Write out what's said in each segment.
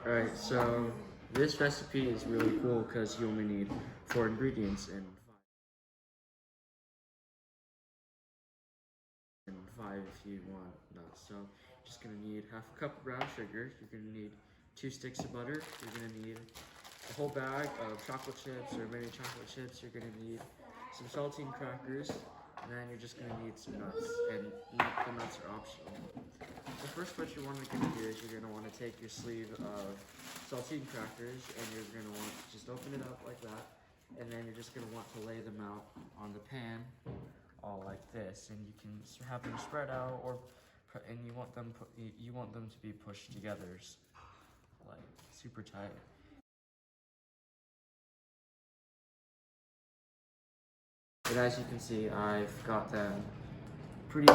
Alright, so this recipe is really cool because you only need 4 ingredients and 5 if you want nuts. So you're just gonna need half a cup of brown sugar, you're gonna need 2 sticks of butter, you're gonna need a whole bag of chocolate chips or mini chocolate chips, you're gonna need some saltine crackers, and then you're just gonna need some nuts, and the nuts are optional. So first what you're gonna do is you're gonna want to take your sleeve of saltine crackers and you're gonna want to just open it up like that, and then you're just gonna want to lay them out on the pan, all like this, and you can have them spread out, and you want them to be pushed together, like super tight. But as you can see, I've got them pretty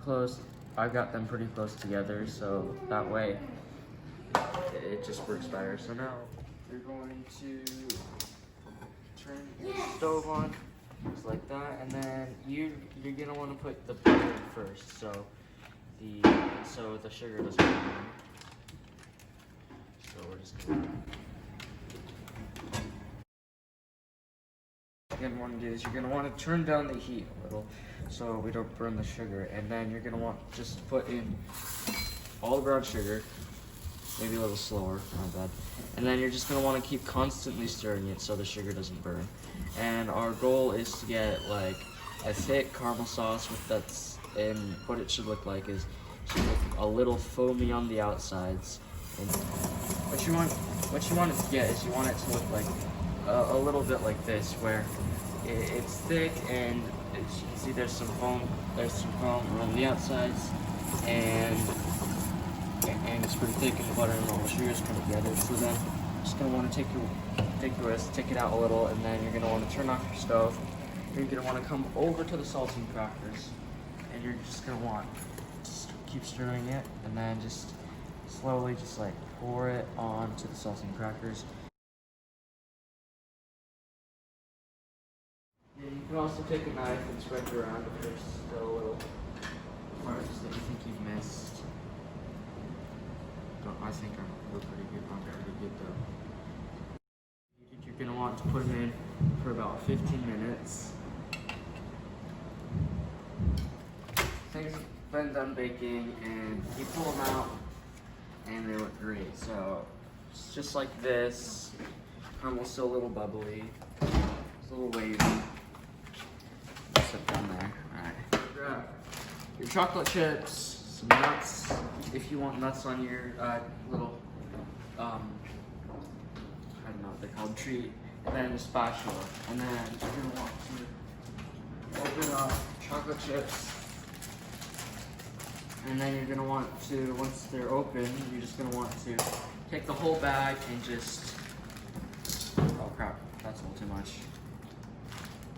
close. I got them pretty close together, so that way it just works better. So now you're going to turn the stove on, just like that, and then you're gonna want to put the butter in first, so the sugar doesn't burn. So we're just gonna. What you're gonna want to do is you're gonna want to turn down the heat a little so we don't burn the sugar, and then you're gonna want just to put in all the brown sugar, maybe a little slower, not bad, and then you're just gonna want to keep constantly stirring it so the sugar doesn't burn. And our goal is to get like a thick caramel sauce and what it should look like is a little foamy on the outsides. And what you want it to get is you want it to look like a little bit like this, where it's thick, and as you can see there's some foam around the outsides, and it's pretty thick, and the butter and all the sugars come together. So then you're just gonna want to take it out a little, and then you're gonna want to turn off your stove. You're gonna want to come over to the saltine crackers, and you're just gonna want to keep stirring it, and then just slowly just like pour it onto the saltine crackers. Yeah, you can also take a knife and spread it around if there's still a little parts that you think you've missed. I think we're pretty good. I'm pretty good though. You're gonna want to put them in for about 15 minutes. Things have been done baking, and you pull them out, and they look great. So it's just like this. Caramel's still a little bubbly. It's a little wavy. Sit down there. Alright. Grab your chocolate chips, some nuts, if you want nuts on your little, I don't know what they're called, treat, and then a spatula. And then you're going to want to open up chocolate chips. And then you're going to want to, once they're open, you're just going to want to take the whole bag and just, oh crap, that's a little too much.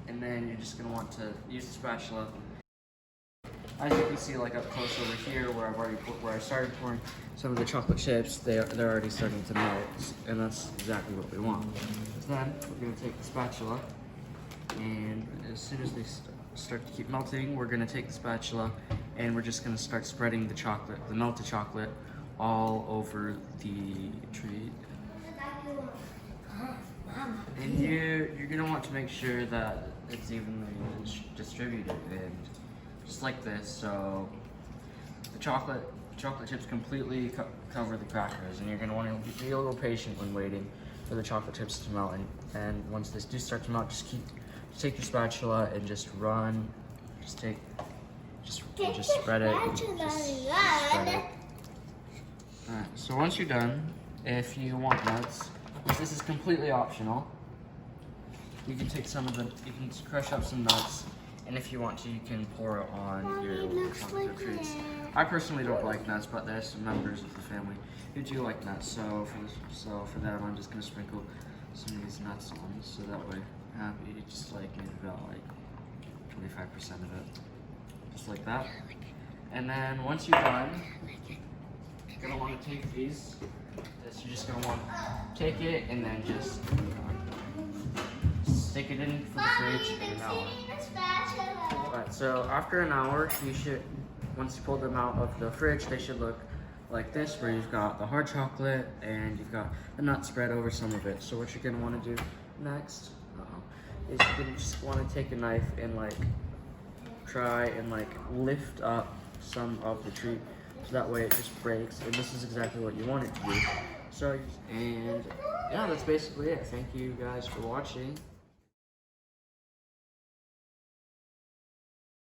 And then you're just going to want to use the spatula. As you can see, like up close over here, where I started pouring some of the chocolate chips, they're already starting to melt, and that's exactly what we want. So then we're going to take the spatula, and as soon as they start to keep melting, we're going to take the spatula, and we're just going to start spreading the melted chocolate, all over the treat. And you're going to want to make sure that it's evenly distributed, and just like this, so the chocolate chips completely cover the crackers, and you're going to want to be a little patient when waiting for the chocolate chips to melt, and once they do start to melt, just take your spatula and just spread it, just spread it. Alright, so once you're done, if you want nuts, this is completely optional. You can take you can crush up some nuts, and if you want to, you can pour it on your chocolate treats. I personally don't like nuts, but there's some members of the family who do like nuts. So for them, I'm just gonna sprinkle some of these nuts on, so that way you just like maybe about like 25% of it, just like that. And then once you're done, you're gonna want to take these. You're just gonna want to take it and then just stick it in for the fridge in an hour. Alright, so after an hour, once you pull them out of the fridge, they should look like this, where you've got the hard chocolate and you've got the nut spread over some of it. So what you're gonna want to do next is you're gonna just want to take a knife and like try and like lift up some of the treat, so that way it just breaks. And this is exactly what you want it to do. So, and yeah, that's basically it. Thank you guys for watching.